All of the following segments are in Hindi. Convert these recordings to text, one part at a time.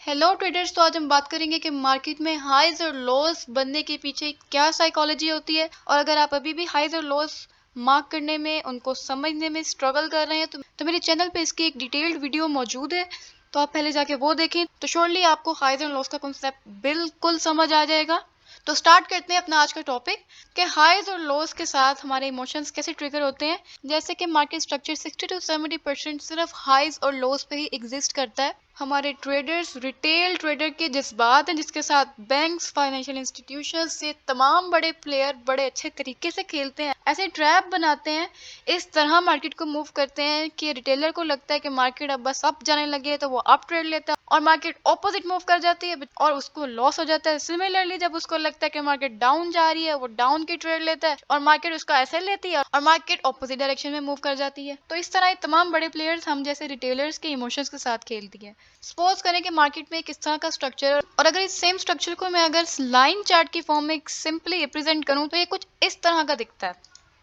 Hello traders. तो आज हम बात करेंगे कि मार्केट में हाइज और लॉस बनने के पीछे क्या साइकोलॉजी होती है, और अगर आप अभी भी हाइज और लॉस मार्क करने में, उनको समझने में स्ट्रगल कर रहे हैं तो मेरे चैनल पे इसकी एक डिटेल्ड वीडियो मौजूद है, तो आप पहले जाके वो देखें तो श्योरली आपको हाइज और लॉस का कॉन्सेप्ट बिल्कुल समझ आ जाएगा। तो स्टार्ट करते हैं अपना आज का टॉपिक कि हाइज और लॉस के साथ हमारे इमोशंस कैसे ट्रिगर होते हैं। जैसे कि मार्केट स्ट्रक्चर 60 to 70% सिर्फ हाइज और लॉस पे ही एग्जिस्ट करता है। हमारे ट्रेडर्स रिटेल ट्रेडर के जज्बात हैं जिसके साथ बैंक्स, फाइनेंशियल इंस्टीट्यूशंस से तमाम बड़े प्लेयर बड़े अच्छे तरीके से खेलते हैं, ऐसे ट्रैप बनाते हैं, इस तरह मार्केट को मूव करते हैं कि रिटेलर को लगता है कि मार्केट अब बस अप जाने लगी है तो वो अप ट्रेड लेता है, और मार्केट ऑपोजिट मूव कर जाती है और उसको लॉस हो जाता है। सिमिलरली जब उसको लगता है कि मार्केट डाउन जा रही है वो डाउन की ट्रेड लेता है और मार्केट उसका ऐसे लेती है और मार्केट ऑपोजिट डायरेक्शन में मूव कर जाती है। तो इस तरह तमाम बड़े प्लेयर्स हम जैसे रिटेलर्स के इमोशंस के साथ खेलती है। सपोज करें कि मार्केट में किस तरह का स्ट्रक्चर है, और अगर इस सेम स्ट्रक्चर को मैं अगर लाइन चार्ट की फॉर्म में सिंपली रिप्रेजेंट करूं तो ये कुछ इस तरह का दिखता है।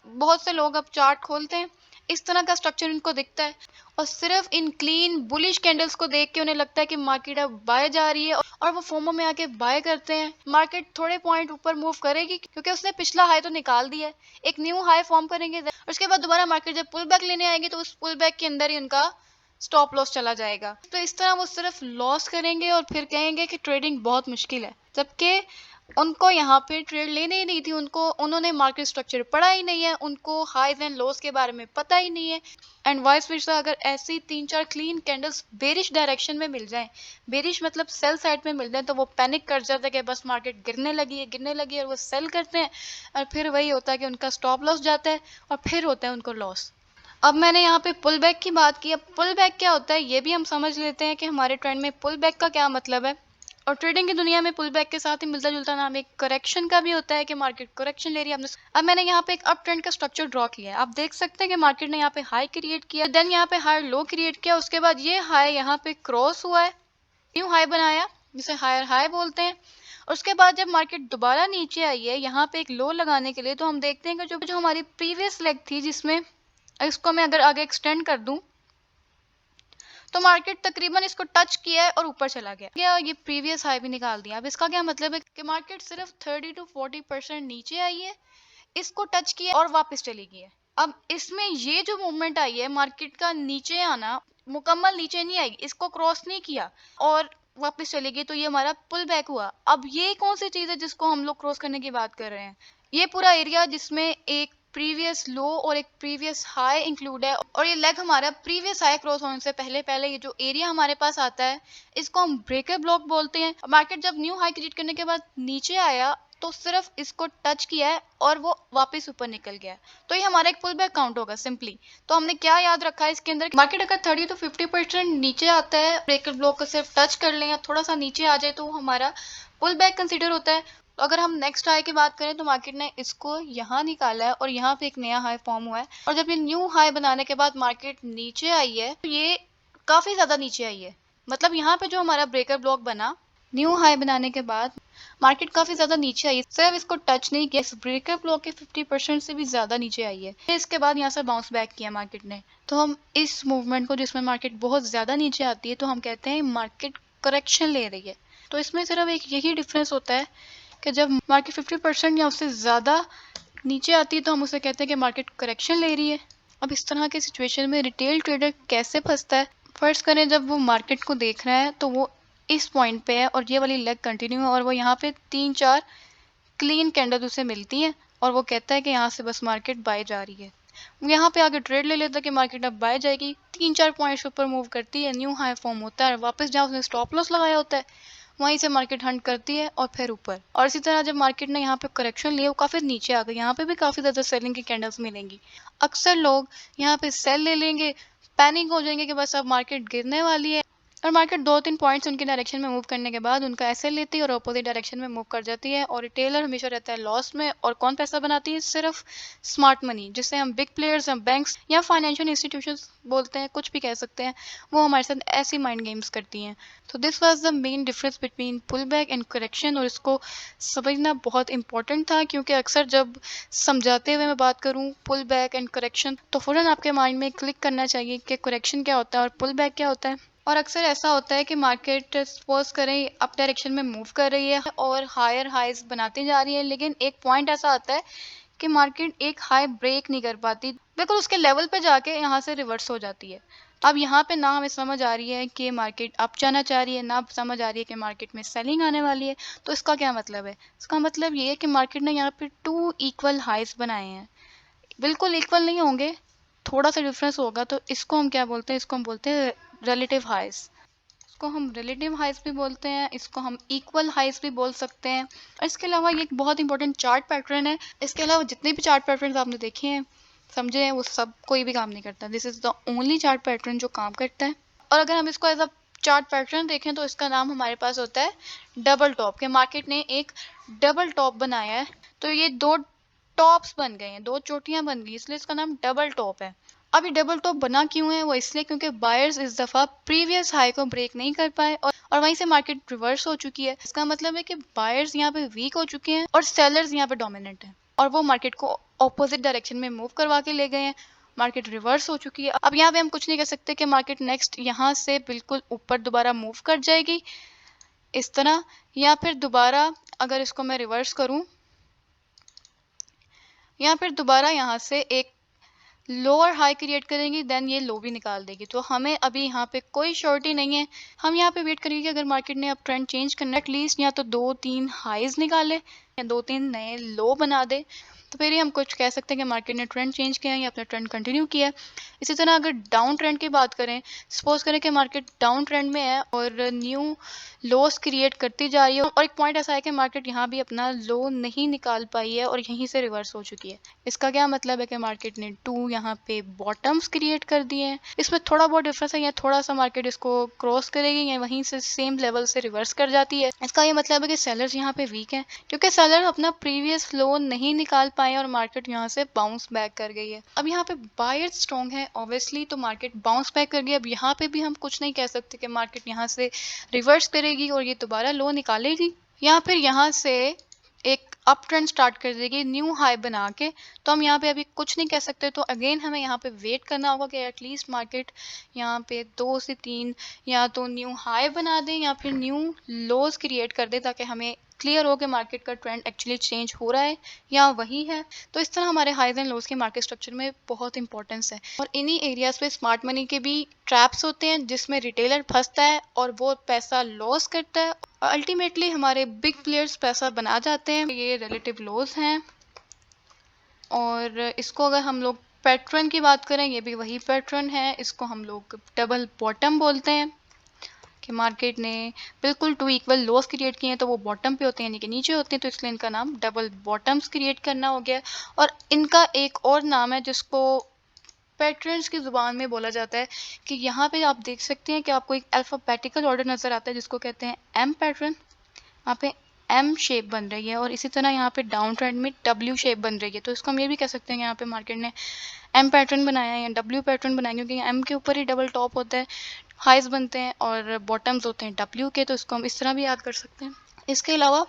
बहुत से लोग अब चार्ट खोलते हैं, इस तरह का स्ट्रक्चर इनको दिखता है, और सिर्फ इन क्लीन बुलिश कैंडल्स को देख के उन्हें लगता है कि मार्केट अब बाय जा रही है, और वो फोमो में आके बाय करते हैं। मार्केट थोड़े पॉइंट ऊपर मूव करेगी क्योंकि उसने पिछला हाई तो निकाल दिया है, एक न्यू हाई फॉर्म करेंगे, उसके बाद दोबारा मार्केट जब पुल बैक लेने आएगी तो उस पुल बैक के अंदर ही उनका स्टॉप लॉस चला जाएगा। तो इस तरह वो सिर्फ लॉस करेंगे और फिर कहेंगे कि ट्रेडिंग बहुत मुश्किल है, जबकि उनको यहाँ पे ट्रेड लेने ही नहीं थी, उन्होंने मार्केट स्ट्रक्चर पढ़ा ही नहीं है, उनको हाइज एंड लोस के बारे में पता ही नहीं है। एंड वाइस वर्सा, अगर ऐसी 3-4 क्लीन कैंडल्स बेरिश डायरेक्शन में मिल जाएं, बेरिश मतलब सेल साइड में मिल जाए, तो वो पैनिक कर जाते हैं कि बस मार्केट गिरने लगी है, और वो सेल करते हैं, और फिर वही होता है कि उनका स्टॉप लॉस जाता है और फिर होता है उनको लॉस। अब मैंने यहाँ पे पुल बैक की बात की। अब पुल बैक क्या होता है ये भी हम समझ लेते हैं कि हमारे ट्रेंड में पुल बैक का क्या मतलब है। और ट्रेडिंग की दुनिया में पुल बैक के साथ ही मिलता जुलता नाम एक करेक्शन का भी होता है कि मार्केट करेक्शन ले रही है। अब मैंने यहाँ पे एक अप ट्रेंड का स्ट्रक्चर ड्रॉ किया है। आप देख सकते हैं कि मार्केट ने यहाँ पे हाई क्रिएट किया, देन यहाँ पे हायर लो क्रिएट किया, उसके बाद ये हाई यहाँ पे क्रॉस हुआ है, न्यू हाई बनाया जिसे हायर हाई बोलते हैं। और उसके बाद जब मार्केट दोबारा नीचे आई है यहाँ पे एक लो लगाने के लिए, तो हम देखते हैं कि जो हमारी प्रीवियस लेग थी, जिसमें इसको मैं अगर आगे एक्सटेंड कर दूं तो मार्केट तकरीबन इसको टच किया है और ऊपर चला गया, ये प्रीवियस हाई भी निकाल दिया। अब इसका क्या मतलब है कि मार्केट सिर्फ 30 to 40% नीचे आई है, इसको टच किया और वापस चली गई है। अब इसमें ये जो मूवमेंट आई है मार्केट का नीचे आना, मुकम्मल नीचे नहीं आई, इसको क्रॉस नहीं किया और वापस चली गई, तो ये हमारा पुल बैक हुआ। अब ये कौन सी चीज है जिसको हम लोग क्रॉस करने की बात कर रहे हैं? ये पूरा एरिया जिसमें एक प्रीवियस लो और एक प्रीवियस हाई इंक्लूड है, और ये लेग हमारा प्रीवियस हाई क्रॉस होने से पहले पहले ये जो एरिया हमारे पास आता है इसको हम ब्रेकर ब्लॉक बोलते हैं। मार्केट जब न्यू हाई क्रिएट करने के बाद नीचे आया तो सिर्फ इसको टच किया है और वो वापस ऊपर निकल गया, तो ये हमारा एक पुल बैक काउंट होगा सिंपली। तो हमने क्या याद रखा है इसके अंदर, मार्केट अगर 30 to 50% नीचे आता है, ब्रेकर ब्लॉक को सिर्फ टच कर लें या थोड़ा सा नीचे आ जाए तो हमारा पुल बैक कंसिडर होता है। तो अगर हम नेक्स्ट हाई की बात करें तो मार्केट ने इसको यहाँ निकाला है और यहाँ पे एक नया हाई फॉर्म हुआ है, और जब ये न्यू हाई बनाने के बाद मार्केट नीचे आई है तो ये काफी ज्यादा नीचे आई है। मतलब यहाँ पे जो हमारा ब्रेकर ब्लॉक बना न्यू हाई बनाने के बाद मार्केट काफी ज्यादा नीचे आई है, सिर्फ इसको टच नहीं किया, इस ब्रेकर ब्लॉक के 50% से भी ज्यादा नीचे आई है। इसके बाद यहाँ से बाउंस बैक किया मार्केट ने। तो हम इस मूवमेंट को, जिसमें मार्केट बहुत ज्यादा नीचे आती है, तो हम कहते हैं मार्केट करेक्शन ले रही है। तो इसमें सिर्फ एक यही डिफरेंस होता है कि जब मार्केट 50% या उससे ज़्यादा नीचे आती है तो हम उसे कहते हैं कि मार्केट करेक्शन ले रही है। अब इस तरह के सिचुएशन में रिटेल ट्रेडर कैसे फंसता है? फर्स्ट करें, जब वो मार्केट को देख रहा है तो वो इस पॉइंट पे है और ये वाली लेग कंटिन्यू है, और वो यहाँ पे 3-4 क्लीन कैंडल उसे मिलती हैं और वो कहता है कि यहाँ से बस मार्केट बाय जा रही है। वो यहाँ पे आगे ट्रेड ले लेता है कि मार्केट अब बाय जाएगी, 3-4 पॉइंट्स ऊपर मूव करती है, न्यू हाई फॉर्म होता है, वापस जहाँ उसने स्टॉप लॉस लगाया होता है वहीं से मार्केट हंट करती है और फिर ऊपर। और इसी तरह जब मार्केट ने यहाँ पे करेक्शन लिया, वो काफी नीचे आ गई, यहाँ पे भी काफी ज्यादा सेलिंग की कैंडल्स मिलेंगी। अक्सर लोग यहाँ पे सेल ले लेंगे, पैनिक हो जाएंगे कि बस अब मार्केट गिरने वाली है, और मार्केट 2-3 पॉइंट्स उनके डायरेक्शन में मूव करने के बाद उनका एसएल लेती है और अपोजिट डायरेक्शन में मूव कर जाती है, और रिटेलर हमेशा रहता है लॉस में। और कौन पैसा बनाती है? सिर्फ स्मार्ट मनी, जिसे हम बिग प्लेयर्स, हम बैंक्स या फाइनेंशियल इंस्टीट्यूशंस बोलते हैं, कुछ भी कह सकते हैं, वो हमारे साथ ऐसी माइंड गेम्स करती हैं। तो this was the main difference between pull back and correction, और इसको समझना बहुत इंपॉर्टेंट था, क्योंकि अक्सर जब समझाते हुए मैं बात करूँ पुल बैक एंड करेक्शन तो फौरन आपके माइंड में क्लिक करना चाहिए कि करेक्शन क्या होता है और पुल बैक क्या होता है। और अक्सर ऐसा होता है कि मार्केट सपोज करें अप डायरेक्शन में मूव कर रही है और हायर हाइज बनाती जा रही है, लेकिन एक पॉइंट ऐसा आता है कि मार्केट एक हाई ब्रेक नहीं कर पाती, बिल्कुल उसके लेवल पे जाके यहाँ से रिवर्स हो जाती है। अब यहाँ पे ना हमें समझ आ रही है कि मार्केट अप जाना चाह रही है, ना समझ आ रही है कि मार्केट में सेलिंग आने वाली है। तो इसका क्या मतलब है? इसका मतलब ये है कि मार्केट ने यहाँ पे 2 इक्वल हाइज बनाए हैं। बिल्कुल इक्वल नहीं होंगे, थोड़ा सा डिफरेंस होगा, तो इसको हम क्या बोलते हैं? इसको हम बोलते हैं रिलेटिव हाइज। इसको हम रिलेटिव हाइज भी बोलते हैं, इसको हम इक्वल हाइज भी बोल सकते हैं। और इसके अलावा ये एक बहुत इंपॉर्टेंट चार्ट पैटर्न है। इसके अलावा जितने भी चार्ट पैटर्न आपने देखे हैं, समझे हैं, वो सब कोई भी काम नहीं करता। This is the only chart pattern जो काम करता है। और अगर हम इसको एज अ चार्ट पैटर्न देखें तो इसका नाम हमारे पास होता है डबल टॉप। के मार्केट ने एक डबल टॉप बनाया है, तो ये 2 टॉप्स बन गए हैं, 2 चोटियां बन गई, इसलिए इसका नाम डबल टॉप है। अब ये डबल टॉप बना क्यों है? वो इसलिए क्योंकि बायर्स इस दफा प्रीवियस हाई को ब्रेक नहीं कर पाए और वहीं से मार्केट रिवर्स हो चुकी है। इसका मतलब है कि बायर्स यहाँ पे वीक हो चुके हैं और सेलर्स यहाँ पे डोमिनेंट हैं, और वो मार्केट को ऑपोजिट डायरेक्शन में मूव करवा के ले गए हैं। मार्केट रिवर्स हो चुकी है। अब यहाँ पे हम कुछ नहीं कह सकते कि मार्केट नेक्स्ट यहाँ से बिल्कुल ऊपर दोबारा मूव कर जाएगी इस तरह, या फिर दोबारा अगर इसको मैं रिवर्स करूं, या फिर दोबारा यहाँ से एक लोअर हाई क्रिएट करेंगी, देन ये लो भी निकाल देगी। तो हमें अभी यहाँ पे कोई श्योरिटी नहीं है। हम यहाँ पे वेट करेंगे कि अगर मार्केट ने अब ट्रेंड चेंज करना, एटलीस्ट या तो 2-3 हाईज निकाले या 2-3 नए लो बना दे, तो फिर ही हम कुछ कह सकते हैं कि मार्केट ने ट्रेंड चेंज किया है या अपना ट्रेंड कंटिन्यू किया है। इसी तरह अगर डाउन ट्रेंड की बात करें, सपोज करें कि मार्केट डाउन ट्रेंड में है और न्यू लोस क्रिएट करती जा रही है, और एक पॉइंट ऐसा है कि मार्केट यहाँ भी अपना लो नहीं निकाल पाई है और यहीं से रिवर्स हो चुकी है। इसका क्या मतलब है कि मार्केट ने 2 यहाँ पे बॉटम्स क्रिएट कर दिए हैं। इसमें थोड़ा बहुत डिफरेंस है, या थोड़ा सा मार्केट इसको क्रॉस करेगी या वहीं से सेम लेवल से रिवर्स कर जाती है। इसका ये मतलब है कि सेलर्स यहाँ पे वीक हैं, क्योंकि सेलर अपना प्रीवियस लो नहीं निकाल पाए और मार्केट यहाँ से बाउंस बैक कर गई है। अब यहाँ पे बायर्स स्ट्रॉन्ग है ऑब्वियसली, तो मार्केट बाउंस बैक कर गई। अब यहाँ पे भी हम कुछ नहीं कह सकते कि मार्केट यहाँ से रिवर्स करेगी और ये दोबारा लो निकालेगी, या फिर यहाँ से एक अप ट्रेंड स्टार्ट कर देगी न्यू हाई बना के। तो हम यहाँ पे अभी कुछ नहीं कह सकते। तो अगेन हमें यहाँ पे वेट करना होगा कि एटलीस्ट मार्केट यहाँ पे 2 से 3 या तो न्यू हाई बना दे या फिर न्यू लोज क्रिएट कर दे, ताकि हमें क्लियर हो कि मार्केट का ट्रेंड एक्चुअली चेंज हो रहा है या वही है। तो इस तरह हमारे हाइज एंड लोज के मार्केट स्ट्रक्चर में बहुत इंपॉर्टेंस है, और इन्हीं एरियाज पे स्मार्ट मनी के भी ट्रैप्स होते हैं जिसमें रिटेलर फंसता है और वो पैसा लॉस करता है। अल्टीमेटली हमारे बिग प्लेयर्स पैसा बना जाते हैं। ये रिलेटिव लॉस हैं, और इसको अगर हम लोग पैटर्न की बात करें, ये भी वही पैटर्न है। इसको हम लोग डबल बॉटम बोलते हैं कि मार्केट ने बिल्कुल 2 इक्वल लोस क्रिएट किए हैं, तो वो बॉटम पे होते हैं यानी कि नीचे होते हैं, तो इसलिए इनका नाम डबल बॉटम्स क्रिएट करना हो गया। और इनका एक और नाम है जिसको पैटर्न्स की ज़ुबान में बोला जाता है, कि यहाँ पे आप देख सकते हैं कि आपको एक अल्फ़ाबेटिकल ऑर्डर नज़र आता है जिसको कहते हैं एम पैटर्न। यहाँ पे एम शेप बन रही है और इसी तरह यहाँ पे डाउन ट्रेंड में डब्ल्यू शेप बन रही है। तो इसको हम ये भी कह सकते हैं कि यहाँ पे मार्केट ने एम पैटर्न बनाया है या डब्ल्यू पैटर्न बनाया, क्योंकि एम के ऊपर ही डबल टॉप होता है, हाइज बनते हैं और बॉटम्स होते हैं डब्ल्यू के। तो इसको हम इस तरह भी याद कर सकते हैं। इसके अलावा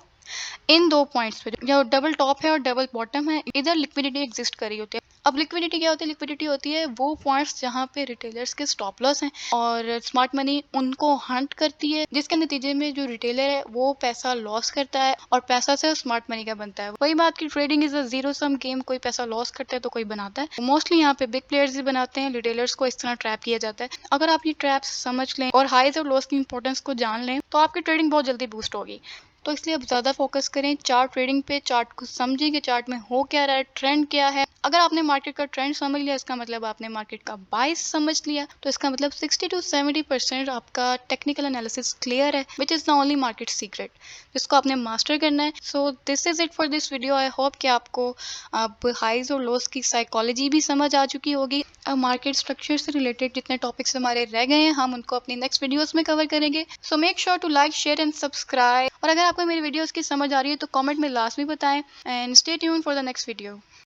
इन 2 पॉइंट्स पे जो डबल टॉप है और डबल बॉटम है, इधर लिक्विडिटी एग्जिस्ट कर रही होती है। अब लिक्विडिटी क्या होती है? लिक्विडिटी होती है वो पॉइंट्स जहाँ पे रिटेलर्स के स्टॉप लॉस हैं और स्मार्ट मनी उनको हंट करती है, जिसके नतीजे में जो रिटेलर है वो पैसा लॉस करता है और पैसा से स्मार्ट मनी का बनता है। वही बात की trading is a zero sum game, कोई पैसा लॉस करता है तो कोई बनाता है। मोस्टली यहाँ पे बिग प्लेयर्स ही बनाते हैं, रिटेलर्स को इस तरह ट्रैप किया जाता है। अगर आप ये ट्रैप्स समझ लें और हाइज और लॉस की इंपॉर्टेंस को जान लें तो आपकी ट्रेडिंग बहुत जल्दी बूस्ट होगी। तो इसलिए अब ज़्यादा फोकस करें चार्ट ट्रेडिंग पे, चार्ट को समझें कि चार्ट में हो क्या रहा है, ट्रेंड क्या है। अगर आपने मार्केट का ट्रेंड समझ लिया, इसका मतलब आपने मार्केट का बाइस समझ लिया, तो इसका मतलब 60 to 70% आपका टेक्निकल एनालिसिस क्लियर है, which is the only market secret जिसको आपने मास्टर करना है। So this is it for this video. I hope कि आपको अब हाइज और लोस की साइकोलॉजी भी समझ आ चुकी होगी। अब मार्केट स्ट्रक्चर से रिलेटेड जितने टॉपिक्स हमारे रह गए हैं, हम उनको अपनी नेक्स्ट वीडियोस में कवर करेंगे। So make sure to like, share and subscribe. और अगर आपको मेरी वीडियोस की समझ आ रही है तो कमेंट में लास्ट में बताएं, and stay tuned for the next video.